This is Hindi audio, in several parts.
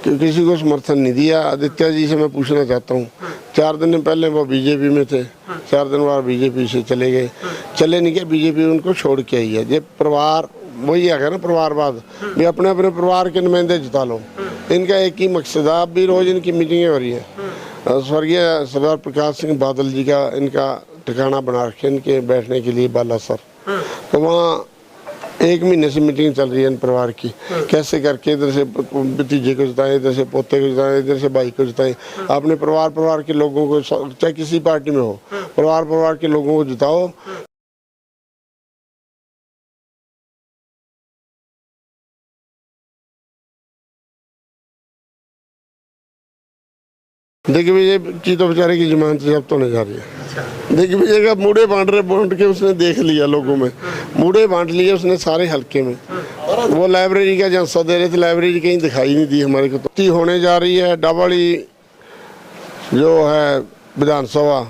किसी को समर्थन नहीं दिया। आदित्य जी से मैं पूछना चाहता हूँ, 4 दिन पहले वो बीजेपी में थे, 4 दिन बाद बीजेपी से चले गए, चले नहीं गए, बीजेपी उनको छोड़ के आई है। ये परिवार वही है ना, परिवारवाद भी, अपने अपने परिवार के नुमाइंदे जिता लो। इनका एक ही मकसद है। अब भी रोज इनकी मीटिंगें हो रही है। स्वर्गीय सरदार प्रकाश सिंह बादल जी का इनका ठिकाना बना रखे इनके बैठने के लिए बालासर, तो वहाँ 1 महीने से मीटिंग चल रही है इन परिवार की, कैसे करके इधर से भतीजे को जिताएं, इधर से पोते को जिताएं, इधर से भाई को जिताएं। अपने परिवार के लोगों को, चाहे किसी पार्टी में हो, परिवार के लोगों को जिताओ। दिग्विजय की तो बेचारे की जमानत जब्त तो नहीं जा रही है। दिग्विजय का मूड़े बांट के उसने देख लिया, लोगों में मूड़े बांट लिए उसने सारे हल्के में। वो लाइब्रेरी का झांसा दे रहे थे, लाइब्रेरी कहीं दिखाई नहीं दी हमारे को। तो होने जा रही है डावाली जो है विधानसभा,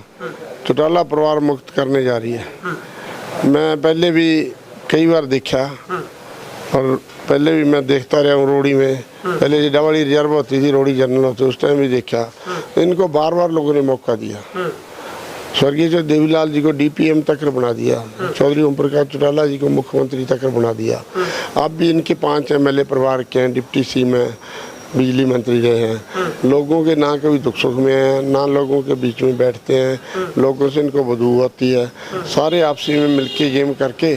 चौटाला परिवार मुक्त करने जा रही है। मैं पहले भी कई बार देखा और पहले भी मैं देखता रहा हूँ रोड़ी में। पहले जो डावाली रिजर्व होती थी, रोड़ी जनरल होती, उस टाइम भी देखा। इनको बार बार लोगों ने मौका दिया। स्वर्गीय जो देवीलाल जी को डीपीएम तक बना दिया, चौधरी ओम प्रकाश चौटाला जी को मुख्यमंत्री तक बना दिया। अब भी इनके 5 एमएलए परिवार के हैं, डिप्टी सीएम है, बिजली मंत्री रहे हैं। लोगों के ना कभी दुख सुख में हैं, ना लोगों के बीच में बैठते हैं, लोगों से इनको बदबू आती है। सारे आपसी में मिलके गेम करके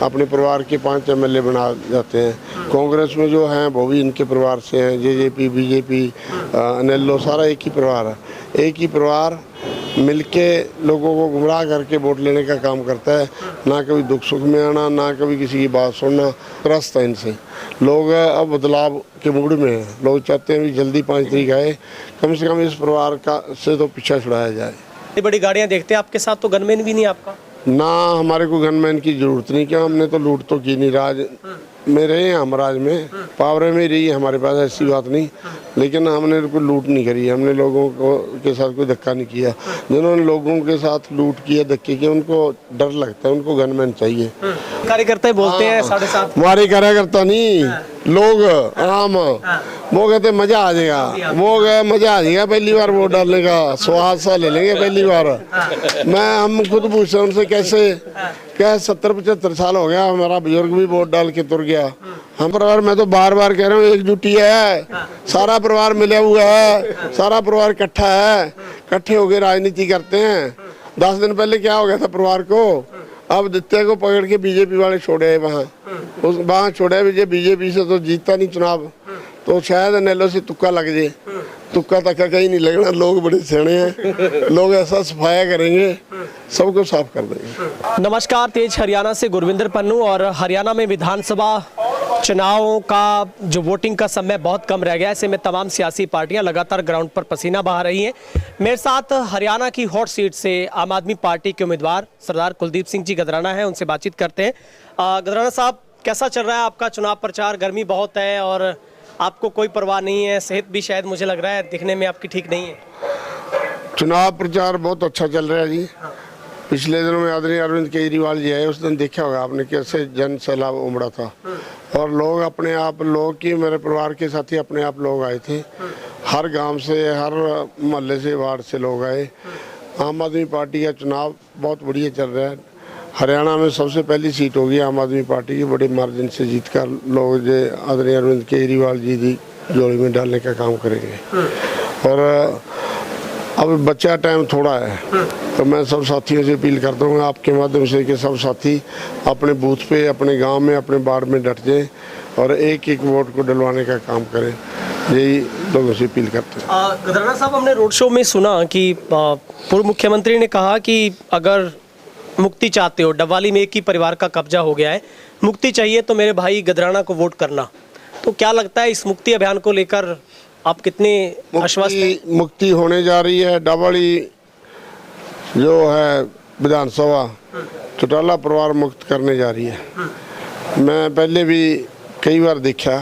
अपने परिवार के 5 एमएलए बना जाते हैं। कांग्रेस में जो हैं वो भी इनके परिवार से हैं, जेजेपी, बीजेपी, अनेलो, सारा एक ही परिवार है। एक ही परिवार मिलके लोगों को गुमराह करके वोट लेने का काम करता है। ना कभी दुख सुख में आना, ना कभी किसी की बात सुनना। त्रस्त है इनसे। लोग अब बदलाव के मूड में हैं। लोग चाहते हैं भी जल्दी 5 तारीख आए, कम से कम इस परिवार का से तो पीछा छुड़ाया जाए। इतनी बड़ी गाड़ियाँ देखते हैं आपके साथ, तो गनमैन भी नहीं आपका? ना, हमारे को गनमैन की जरूरत नहीं। क्या हमने तो लूट तो की नहीं। राज में रहे हैं हम, राज में पावर में रही है हमारे पास, ऐसी बात नहीं। लेकिन हमने कोई लूट नहीं करी, हमने लोगों को के साथ कोई धक्का नहीं किया। जिन्होंने लोगों के साथ लूट किया, धक्के किए, उनको डर लगता है, उनको गनमैन चाहिए। कार्यकर्ता बोलते हैं 7.5। हमारे कार्यकर्ता नहीं, लोग आम, वो कहते मजा आ जाएगा, वो गए मजा आ जाएगा, पहली बार वोट डालने का स्वाद सा ले लेंगे पहली बार। हम खुद पूछते हैं उनसे, कैसे क्या 70-75 साल हो गया, हमारा बुजुर्ग भी वोट डाल के तुर गया। हम परिवार, मैं तो बार बार कह रहा हूँ, एकजुटी है, सारा परिवार मिला हुआ है, सारा परिवार इकट्ठा है, इकट्ठे होकर राजनीति करते हैं। 10 दिन पहले क्या हो गया था परिवार को, अब आदित्य को पकड़ के बीजेपी वाले छोड़े वहाँ छोड़े। बीजेपी से तो जीतता नहीं चुनाव, तो शायद नेलो से तुक्का लग जाए। तुक्का तक कहीं नहीं लगना, लोग बड़े सियाने हैं, लोग ऐसा सफाया करेंगे, सबको साफ कर देंगे। नमस्कार, तेज हरियाणा से गुरविंदर पन्नू। और हरियाणा में विधानसभा चुनावों का जो वोटिंग का समय बहुत कम रह गया, ऐसे में तमाम सियासी पार्टियां लगातार ग्राउंड पर पसीना बहा रही हैं। मेरे साथ हरियाणा की हॉट सीट से आम आदमी पार्टी के उम्मीदवार सरदार कुलदीप सिंह जी गदराना है, उनसे बातचीत करते हैं। गदराना साहब, कैसा चल रहा है आपका चुनाव प्रचार? गर्मी बहुत है और आपको कोई परवाह नहीं है, सेहत भी शायद मुझे लग रहा है दिखने में आपकी ठीक नहीं है। चुनाव प्रचार बहुत अच्छा चल रहा है जी। पिछले दिनों में आदरणीय अरविंद केजरीवाल जी आए, उस दिन देखा होगा आपने कैसे जन सैलाब उमड़ा था। और लोग अपने आप, लोग की मेरे परिवार के साथी अपने आप लोग आए थे, हर गांव से, हर मोहल्ले से, वार्ड से लोग आए। आम आदमी पार्टी का चुनाव बहुत बढ़िया चल रहा है। हरियाणा में सबसे पहली सीट होगी आम आदमी पार्टी की, बड़े मार्जिन से जीत कर लोग जो आदरणीय अरविंद केजरीवाल जी की जोड़ी में डालने का काम करेंगे। और अब बच्चा टाइम थोड़ा है, तो मैं सब साथियों से अपील करता हूँ आपके माध्यम से कि सब साथी अपने बूथ पे, अपने गांव में, अपने वार्ड में डट जाएं और एक एक वोट को डलवाने का काम करें। यही लोगों से अपील करते हैं। गदराना साहब, हमने रोड शो में सुना कि पूर्व मुख्यमंत्री ने कहा कि अगर मुक्ति चाहते हो, डबवाली में एक ही परिवार का कब्जा हो गया है, मुक्ति चाहिए तो मेरे भाई गदराना को वोट करना। तो क्या लगता है इस मुक्ति अभियान को लेकर आप कितने आश्वस्त हैं? मुक्ति होने जा रही है। डावाली जो है विधानसभा, चौटाला परिवार मुक्त करने जा रही है। मैं पहले भी कई बार देखा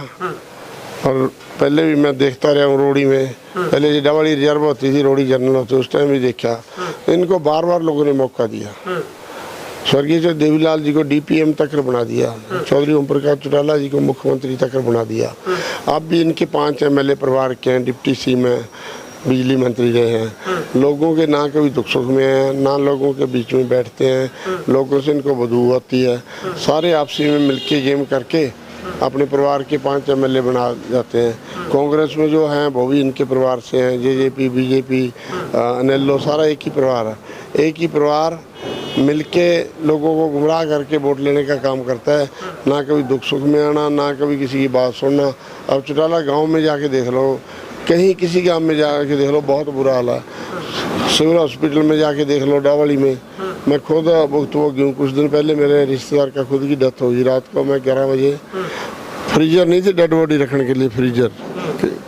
और पहले भी मैं देखता रहा हूँ रोड़ी में। पहले जो डावाली रिजर्व होती थी, रोड़ी जनरल होती, उस टाइम भी देखा। इनको बार बार लोगों ने मौका दिया। स्वर्गीय जो देवीलाल जी को डीपीएम तक बना दिया, चौधरी ओम प्रकाश चौटाला जी को मुख्यमंत्री तक बना दिया। अब भी इनके 5 एमएलए परिवार के हैं, डिप्टी सीएम है, बिजली मंत्री रहे हैं। लोगों के ना कभी दुख सुख में हैं, ना लोगों के बीच में बैठते हैं, लोगों से इनको बदबू आती है। सारे आपसी में मिलके गेम करके अपने परिवार के 5 एमएलए बना जाते हैं। कांग्रेस में जो हैं वो भी इनके परिवार से हैं, जेजेपी, बीजेपी, अनेलो, सारा एक ही परिवार है। एक ही परिवार मिलके लोगों को गुमराह करके वोट लेने का काम करता है, ना कभी दुख सुख में आना, ना कभी किसी की बात सुनना। अब चौटाला गांव में जाके देख लो, कहीं किसी गांव में जाके देख लो, बहुत बुरा हाल है। सिविल हॉस्पिटल में जाके देख लो, डावली में, मैं खुद भुगतभोगी हूँ। कुछ दिन पहले मेरे रिश्तेदार का खुद की डेथ होगी। रात को मैं 11 बजे, फ्रीजर नहीं थे डेड बॉडी रखने के लिए,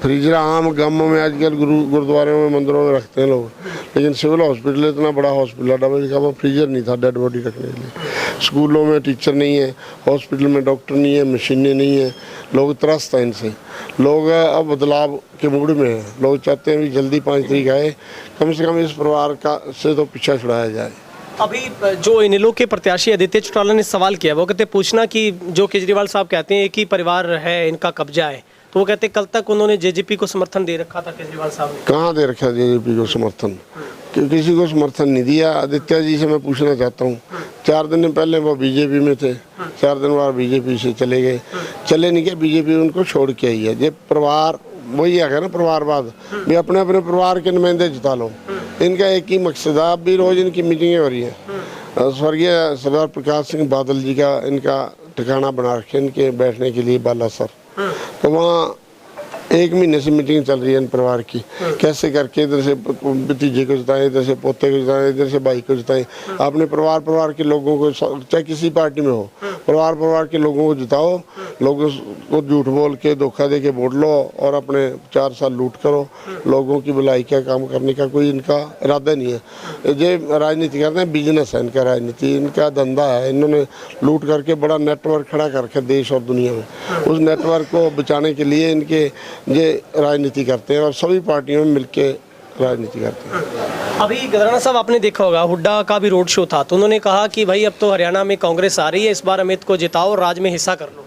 फ्रीजर आम गांवों में आजकल गुरुद्वारों में, मंदिरों में रखते हैं लोग, लेकिन सिविल हॉस्पिटल इतना बड़ा हॉस्पिटल है, डबल का, वो फ्रीजर नहीं था डेड बॉडी रखने के लिए। स्कूलों में टीचर नहीं है, हॉस्पिटल में डॉक्टर नहीं है, मशीनें नहीं है, लोग त्रस्त हैं इनसे। लोग अब बदलाव के मूड में हैं, लोग चाहते हैं कि जल्दी 5 तारीख आए, कम से कम इस परिवार का से तो पीछा छुड़ाया जाए। अभी जो इनेलो के प्रत्याशी आदित्य चौटाला ने सवाल किया, वो कहते पूछना कि जो केजरीवाल साहब कहते हैं एक ही परिवार है, इनका कब्जा है, तो वो कहते कल तक उन्होंने जेजेपी को समर्थन दे रखा था केजरीवाल साहब ने। कहाँ दे रखा जेजेपी को समर्थन? किसी को समर्थन नहीं दिया। आदित्य जी से मैं पूछना चाहता हूँ, 4 दिन पहले वो बीजेपी में थे, 4 दिन बाद बीजेपी से चले गए, चले नहीं गए, बीजेपी उनको छोड़ के आई है। ये परिवार वही है ना, परिवारवाद भी, अपने अपने परिवार के नुमाइंदे जिता लो। इनका एक ही मकसद है। अब भी रोज इनकी मीटिंगें हो रही हैं। स्वर्गीय सरदार प्रकाश सिंह बादल जी का इनका ठिकाना बना रखे इनके बैठने के लिए, बालासर, तो वहाँ 1 महीने से मीटिंग चल रही है इन परिवार की, कैसे करके इधर से भतीजे को जिताएं, इधर से पोते को जिताएं, इधर से भाई को जिताएं। अपने परिवार के लोगों को, चाहे किसी पार्टी में हो, परिवार के लोगों को जिताओ, लोगों को झूठ बोल के, धोखा दे के वोट लो और अपने 4 साल लूट करो। लोगों की भलाई का काम करने का कोई इनका इरादा नहीं है। ये राजनीति करते हैं, बिजनेस है इनका, राजनीति इनका धंधा है। इन्होंने लूट करके बड़ा नेटवर्क खड़ा कर रखा देश और दुनिया में। उस नेटवर्क को बचाने के लिए इनके ये राजनीति करते हैं और सभी पार्टियों में मिलके राजनीति करते हैं। अभी गदराना साहब आपने देखा होगा, हुड्डा का भी रोड शो था, तो उन्होंने कहा कि भाई अब तो हरियाणा में कांग्रेस आ रही है, इस बार अमित को जिताओ और राज में हिस्सा कर लो।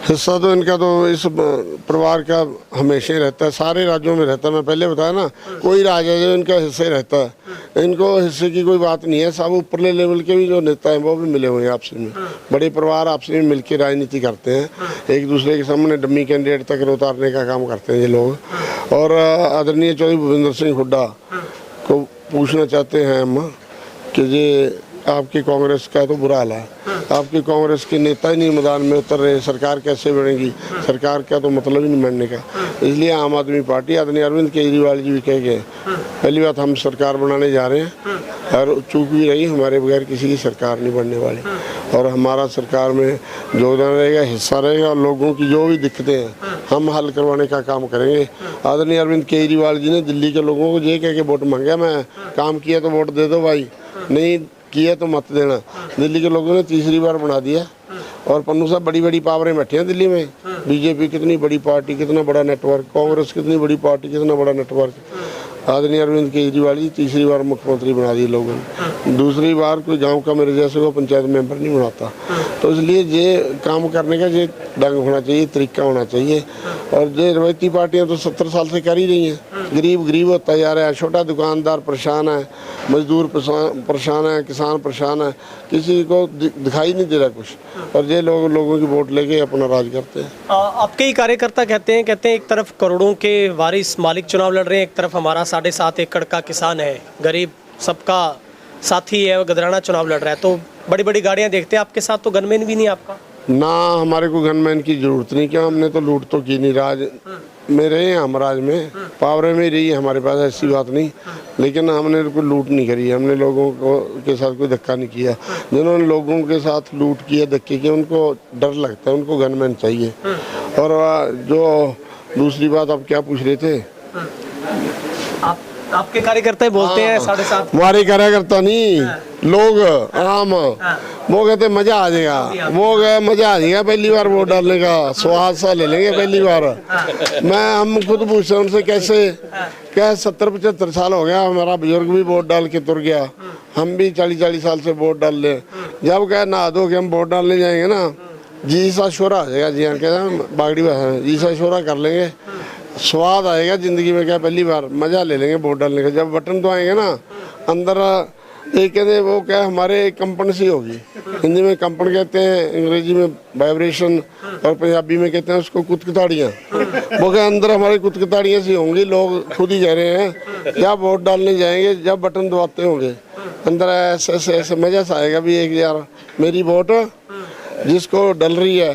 हिस्सा तो इनका तो इस परिवार का हमेशा ही रहता है, सारे राज्यों में रहता है। मैं पहले बताया ना, कोई राज्य है जो इनका हिस्सा ही रहता है। इनको हिस्से की कोई बात नहीं है। सब ऊपरले लेवल के भी जो नेता हैं वो भी मिले हुए हैं आपसी में। बड़े परिवार आपसी में मिलकर राजनीति करते हैं, एक दूसरे के सामने डम्मी कैंडिडेट तक उतारने का काम करते हैं ये लोग। और आदरणीय चौधरी भूपेंद्र सिंह हुड्डा को पूछना चाहते हैं हम कि ये आपकी कांग्रेस का तो बुरा हाल है, आपकी कांग्रेस के नेता ही नहीं मैदान में उतर रहे, सरकार कैसे बनेगी? सरकार का तो मतलब ही नहीं बनने का। इसलिए आम आदमी पार्टी, आदरणीय अरविंद केजरीवाल जी भी कह गए, पहली बात हम सरकार बनाने जा रहे हैं और चूक भी रही, हमारे बगैर किसी की सरकार नहीं बनने वाली और हमारा सरकार में योगदान रहेगा, हिस्सा रहेगा और लोगों की जो भी दिक्कतें हैं हम हल करवाने का काम करेंगे। आदरणीय अरविंद केजरीवाल जी ने दिल्ली के लोगों को ये कह के वोट मांगा, मैं काम किया तो वोट दे दो भाई, नहीं किया तो मत देना। दिल्ली के लोगों ने तीसरी बार बना दिया और पन्नू साहब बड़ी बड़ी पावरें बैठे हैं दिल्ली में। बीजेपी कितनी बड़ी पार्टी, कितना बड़ा नेटवर्क, कांग्रेस कितनी बड़ी पार्टी, कितना बड़ा नेटवर्क। आदरणीय अरविंद केजरीवाल जी तीसरी बार मुख्यमंत्री बना दिए लोगों ने। दूसरी बार कोई गांव का मेरे जैसे को पंचायत मेंबर नहीं बनाता। तो इसलिए ये काम करने का ये ढंग होना चाहिए, तरीका होना चाहिए। और ये रवायती पार्टियां तो 70 साल से कर ही रही हैं। गरीब होता जा रहा है, छोटा दुकानदार परेशान है, मजदूर परेशान है, किसान परेशान है, किसी को दिखाई नहीं दे रहा कुछ। और ये लोगों की वोट लेके अपना राज करते हैं। आपके ही कार्यकर्ता कहते हैं एक तरफ करोड़ों के वारिस मालिक चुनाव लड़ रहे हैं, एक तरफ हमारा 7.5 एकड़ का किसान है, गरीब सबका साथी है, गदराना चुनाव लड़ रहा है। तो बड़ी बड़ी गाड़ियां देखते हैं आपके साथ, तो गनमैन भी नहीं आपका ना। हमारे को गनमैन की जरूरत नहीं, क्या हमने तो लूट तो की नहीं। राज में रहे हैं हम, राज में पावर में रही है हमारे पास, ऐसी बात नहीं। लेकिन हमने कोई लूट नहीं करी, हमने लोगों को के साथ कोई धक्का नहीं किया। जिन्होंने लोगों के साथ लूट किया, धक्के किए, उनको डर लगता है, उनको गनमैन चाहिए। और जो दूसरी बात आप क्या पूछ रहे थे? आपके कार्यकर्ता ही बोलते हैं 7.5। हमारे कार्यकर्ता नहीं, लोग आम वो कहते मजा आ जाएगा, वो गए मजा आ जाएगा पहली बार वोट डालने का, स्वाद सा ले लेंगे पहली बार। हम खुद पूछते उनसे कैसे, क्या 70-75 साल हो गया, हमारा बुजुर्ग भी वोट डाल के तुर गया, हम भी 40 साल से वोट डाल ले। जब क्या नहा धो के हम वोट डालने जाएंगे ना, जी सा शोरा आ जाएगा, जी हाँ कहते बागड़ी भाषा में जी सा शोरा कर लेंगे, स्वाद आएगा जिंदगी में, क्या पहली बार मजा ले लेंगे वोट डालने का। जब बटन तो आएंगे ना अंदर, एक कहते वो क्या हमारे कंपन सी होगी, हिंदी में कंपन कहते हैं, अंग्रेजी में वाइब्रेशन, और पंजाबी में कहते हैं उसको कुतकुताड़ियाँ। वो क्या अंदर हमारी कुतकुताड़ियाँ सी होंगी, लोग खुद ही कह रहे हैं। जब वोट डालने जाएंगे, जब बटन दबाते होंगे अंदर ऐसे मजा सा आएगा भी, एक यार मेरी वोट जिसको डल रही है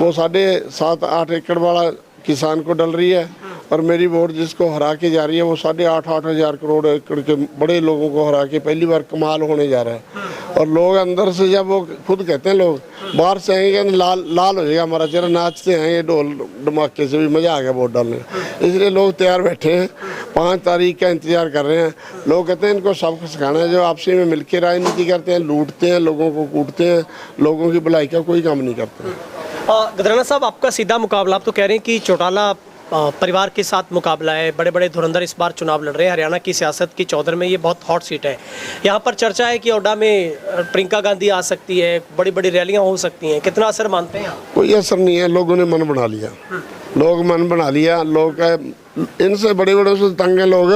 वो 7.5-8 एकड़ वाला किसान को डल रही है, और मेरी वोट जिसको हरा के जा रही है वो 8.5 हज़ार करोड़ एकड़ के बड़े लोगों को हरा के पहली बार कमाल होने जा रहा है। और लोग अंदर से, जब वो खुद कहते हैं, लोग बाहर से आएंगे लाल लाल हो जाएगा हमारा चेहरा, नाचते हैं ये ढोल धमाके से भी मज़ा आ गया वोट डालने का। इसलिए लोग तैयार बैठे हैं, 5 तारीख का इंतजार कर रहे हैं। लोग कहते हैं इनको सबक सिखाना है, जो आपसी में मिलकर राजनीति करते हैं, लूटते हैं, लोगों को कूटते हैं, लोगों की भलाई का कोई काम नहीं करते। गदराना साहब, आपका सीधा मुकाबला, आप तो कह रहे हैं कि चौटाला परिवार के साथ मुकाबला है, बड़े बड़े धुरंधर इस बार चुनाव लड़ रहे हैं। हरियाणा की सियासत की चौधर में ये बहुत हॉट सीट है। यहाँ पर चर्चा है कि ओडा में प्रियंका गांधी आ सकती है, बड़ी बड़ी रैलियाँ हो सकती हैं, कितना असर मानते हैं आप? कोई असर नहीं है, लोगों ने मन बना लिया, लोग मन बना लिया। लोग इनसे बड़े बड़े से तंग है, लोग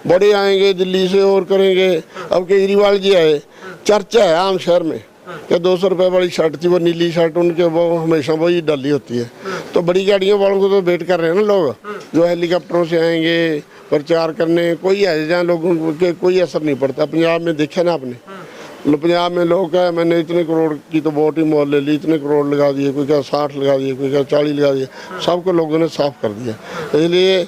बड़े आएंगे दिल्ली से और करेंगे। अब केजरीवाल जी आए, चर्चा है आम शहर में कि 200 रुपये वाली शर्ट थी, वो नीली शर्ट उनके, वो हमेशा वही डाली होती है। तो बड़ी गाड़ियों वालों को तो वेट कर रहे हैं ना लोग, जो हेलीकॉप्टरों से आएंगे प्रचार करने। कोई है जहाँ लोगों के कोई असर नहीं पड़ता। पंजाब में देखा ना आपने, पंजाब में लोग क्या, मैंने इतने करोड़ की तो वोट ही मोल ले ली, इतने करोड़ लगा दिए, कोई क्या 60 लगा दिए, कोई क्या 40 लगा दिए, सबको लोगों ने साफ कर दिया। इसलिए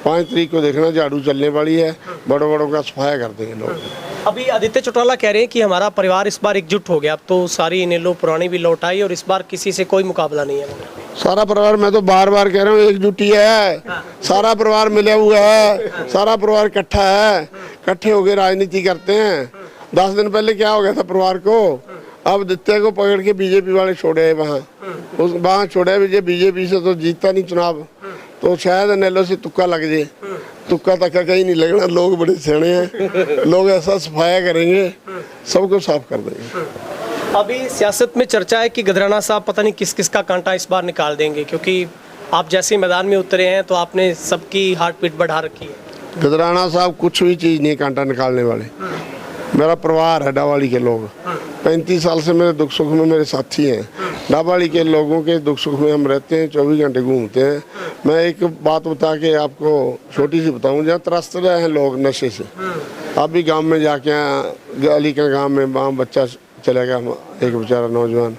5 तारीख को देखना झाड़ू चलने वाली है, बड़ों बड़ों का सफाया कर देंगे लोग। अभी आदित्य चौटाला कह रहे हैं कि हमारा परिवार इस बार एकजुट हो गया, अब तो सारी इनेलो पुरानी भी लौट आई और इस बार किसी से कोई मुकाबला नहीं है। सारा परिवार, मैं तो बार बार कह रहा हूँ, एकजुटी है, सारा परिवार मिला हुआ है, सारा परिवार इकट्ठा है, इकट्ठे होकर राजनीति करते हैं। 10 दिन पहले क्या हो गया था परिवार को, अब आदित्य को पकड़ के बीजेपी वाले छोड़े वहाँ छोड़े। बीजेपी से तो जीतता नहीं चुनाव, तो शायद इनेलो से तुक्का लग जाए। तुक्का तक कहीं नहीं लगना, लोग बड़े सियाने हैं, लोग ऐसा सफाया करेंगे, सबको साफ कर देंगे। अभी सियासत में चर्चा है कि गदराना साहब पता नहीं किस किस का कांटा इस बार निकाल देंगे, क्योंकि आप जैसे मैदान में उतरे हैं तो आपने सबकी हार्ट बीट बढ़ा रखी है। गदराना साहब कुछ भी चीज़ नहीं कांटा निकालने वाले। मेरा परिवार है डावाली के लोग, 35 साल से मेरे दुख सुख में मेरे साथी हैं। डावाली के लोगों के दुख सुख में हम रहते हैं, 24 घंटे घूमते हैं। मैं एक बात बता के आपको छोटी सी बताऊं, जहाँ त्रस्त रहे हैं लोग नशे से। आप भी गांव में जाके, अली के गांव में वहाँ बच्चा चला गया, एक बेचारा नौजवान,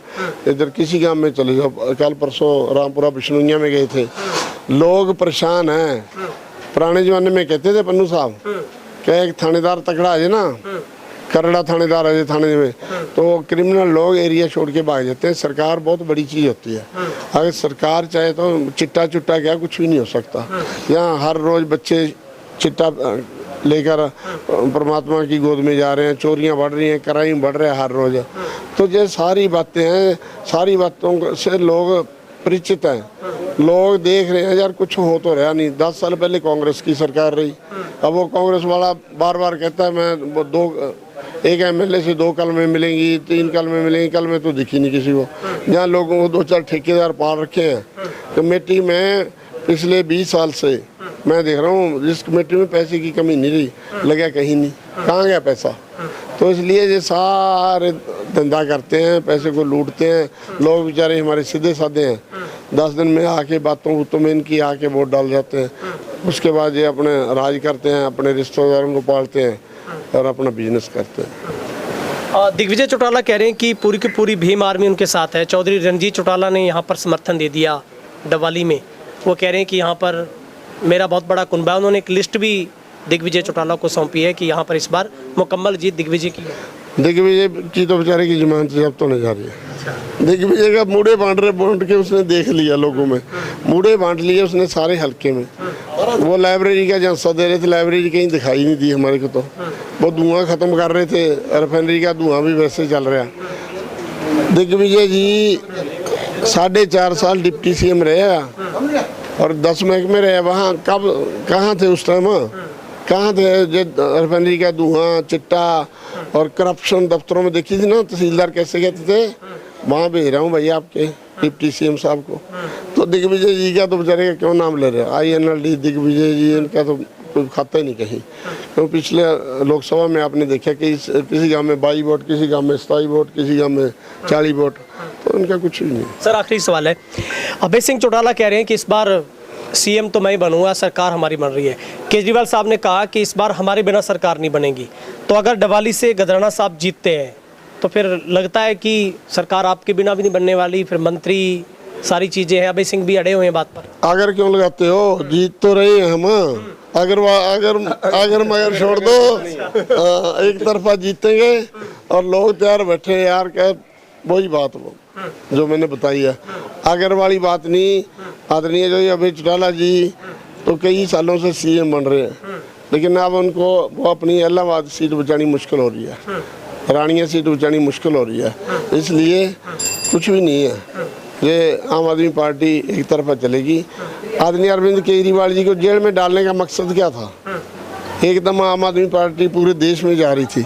इधर किसी गांव में चले जाओ, कल परसों रामपुरा बिश्नोइया में गए थे, लोग परेशान हैं। पुराने ज़माने में कहते थे पन्नू साहब, क्या एक थानेदार तकड़ा आ जाए ना, करड़ा थानेदार है थाने में, तो क्रिमिनल लोग एरिया छोड़ के भाग जाते हैं। सरकार बहुत बड़ी चीज़ होती है, अगर सरकार चाहे तो चिट्टा चुट्टा क्या कुछ भी नहीं हो सकता। यहाँ हर रोज़ बच्चे चिट्टा लेकर परमात्मा की गोद में जा रहे हैं, चोरियाँ बढ़ रही हैं, क्राइम बढ़ रहा है हर रोज़। तो ये सारी बातें हैं, सारी बातों से लोग परिचित हैं, लोग देख रहे हैं यार कुछ हो तो रहा नहीं। 10 साल पहले कांग्रेस की सरकार रही, अब वो कांग्रेस वाला बार बार कहता है मैं एक एमएलए से 2 कलमें मिलेंगी, 3 कलमें मिलेंगी, कलमें तो दिखी नहीं किसी को। जहाँ लोगों को 2-4 ठेकेदार पाल रखे हैं। कमेटी में पिछले 20 साल से मैं देख रहा हूँ, जिस कमेटी में पैसे की कमी नहीं रही, लगा कहीं नहीं, कहाँ गया पैसा। तो इसलिए ये सारे धंधा करते हैं, पैसे को लूटते हैं। लोग बेचारे हमारे सीधे साधे हैं, 10 दिन में आके बातों में इनकी आके वोट डाल जाते हैं। उसके बाद ये अपने राज करते हैं, अपने रिश्तेदारों को पालते हैं और अपना बिजनेस करते हैं। दिग्विजय चौटाला कह रहे हैं कि पूरी की पूरी भीम आर्मी उनके साथ है। चौधरी रणजीत चौटाला ने यहाँ पर समर्थन दे दिया डवाली में। वो कह रहे हैं कि यहाँ पर मेरा बहुत बड़ा कुनबा है। उन्होंने एक लिस्ट भी दिग्विजय चौटाला को सौंपी है कि यहाँ पर इस बार मुकम्मल जीत दिग्विजय की है। दिग्विजय की तो बेचारे की जमानत जब्त होने जा रही है। दिग्विजय का मूड़े बांट के उसने देख लिया लोगों में, मूड़े बांट लिए उसने सारे हल्के में। वो लाइब्रेरी का झांसा दे रहे थे, लाइब्रेरी कहीं दिखाई नहीं दी हमारे को। तो वो धुआं ख़त्म कर रहे थे, रिफाइनरी का धुआं भी वैसे चल रहा। दिग्विजय जी 4.5 साल डिप्टी CM रहे और 10 महकमे रहे। वहाँ कहाँ थे उस टाइम? कहाँ थे? जो रिफाइनरी का धुआं, चिट्टा और करप्शन दफ्तरों में देखी थी ना, तहसीलदार कैसे कहते थे, वहाँ भेज रहा हूँ भैया आपके डिप्टी CM साहब को। तो दिग्विजय जी का तो बेचारे का क्यों नाम ले रहे हैं? INLD दिग्विजय जी, इनका तो कोई खाता ही नहीं कहीं। तो पिछले लोकसभा में आपने देखा कि किसी गांव में 22 वोट, किसी गांव में 27 वोट, किसी गांव में 40 वोट, तो इनका कुछ भी नहीं। सर आखिरी सवाल है, अभय सिंह चौटाला कह रहे हैं कि इस बार CM तो मैं ही बनूंगा, सरकार हमारी बन रही है। केजरीवाल साहब ने कहा कि इस बार हमारे बिना सरकार नहीं बनेगी। तो अगर डवाली से गधराना साहब जीतते हैं तो फिर लगता है कि सरकार आपके बिना भी नहीं बनने वाली, फिर मंत्री सारी चीजें हैं। अभय सिंह भी अड़े हुए हैं बात पर। अगर क्यों लगाते हो, जीत तो रहे हैं हम। अगर मगर छोड़ दो, एक तरफा जीतेंगे और लोग तैयार बैठे यार, क्या वही बात वो जो मैंने बताई है। अगर वाली बात नहीं। आदरणीय जो अभय चौटाला जी तो कई सालों से CM बन रहे हैं, लेकिन अब उनको वो अपनी इलाहाबाद सीट बचानी मुश्किल हो रही है, रानिया सीट बचानी मुश्किल हो रही है। इसलिए कुछ भी नहीं है, ये आम आदमी पार्टी एक तरफा चलेगी। आदरणीय अरविंद केजरीवाल जी को जेल में डालने का मकसद क्या था? एकदम आम आदमी पार्टी पूरे देश में जा रही थी।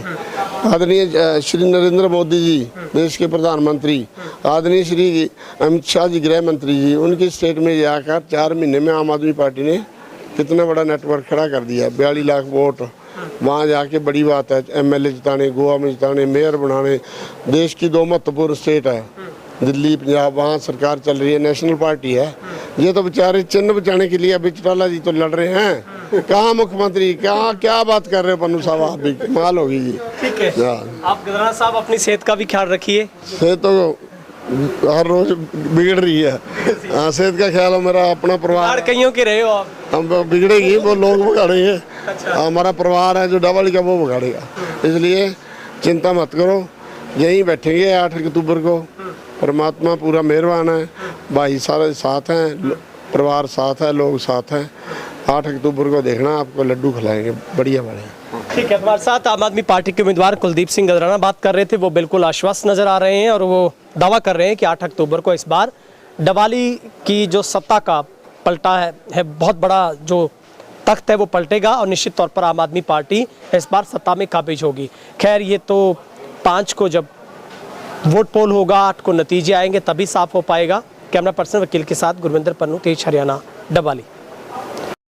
आदरणीय श्री नरेंद्र मोदी जी देश के प्रधानमंत्री, आदरणीय श्री अमित शाह जी गृह मंत्री जी, उनकी स्टेट में जाकर 4 महीने में आम आदमी पार्टी ने कितना बड़ा नेटवर्क खड़ा कर दिया। 42 लाख वोट वहाँ जाके बड़ी बात है। MLA जिताने, गोवा में जिताने, मेयर बनाने। देश की 2 महत्वपूर्ण स्टेट है, दिल्ली पंजाब, वहाँ सरकार चल रही है, नेशनल पार्टी है। ये तो बेचारे चिन्ह बचाने के लिए अभय चौटाला जी तो लड़ रहे हैं। कहाँ मुख्यमंत्री, कहाँ क्या बात कर रहे हो पन्नू साहब? आप भी कमाल होगी जी। ठीक है, आप गधराना साहब अपनी सेहत का भी ख्याल रखिए। सेहत तो हर रोज बिगड़ रही है। हाँ, सेहत का ख्याल है। मेरा अपना परिवार कईयों के रहे हो आप, हम बिगड़ेगी वो लोग बिगाड़ेंगे। हमारा परिवार है जो डबल का वो बिगाड़ेगा। इसलिए चिंता मत करो, यहीं बैठेंगे 8 अक्टूबर को। परमात्मा पूरा मेहरबान है, भाई सारे साथ हैं, परिवार साथ है, लोग साथ हैं। 8 अक्टूबर को देखना, आपको लड्डू खिलाएंगे बढ़िया बढ़िया। ठीक है, हमारे साथ आम आदमी पार्टी के उम्मीदवार कुलदीप सिंह गधराना बात कर रहे थे। वो बिल्कुल आश्वस्त नजर आ रहे हैं और वो दावा कर रहे हैं कि 8 अक्टूबर को इस बार डवाली की जो सत्ता का पलटा है बहुत बड़ा जो तख्त है वो पलटेगा और निश्चित तौर पर आम आदमी पार्टी इस बार सत्ता में काबिज होगी। खैर ये तो 5 को जब वोट पोल होगा, 8 को नतीजे आएंगे तभी साफ हो पाएगा। कैमरा पर्सन वकील के साथ गुरविंदर पन्नू, तेज हरियाणा, डवाली।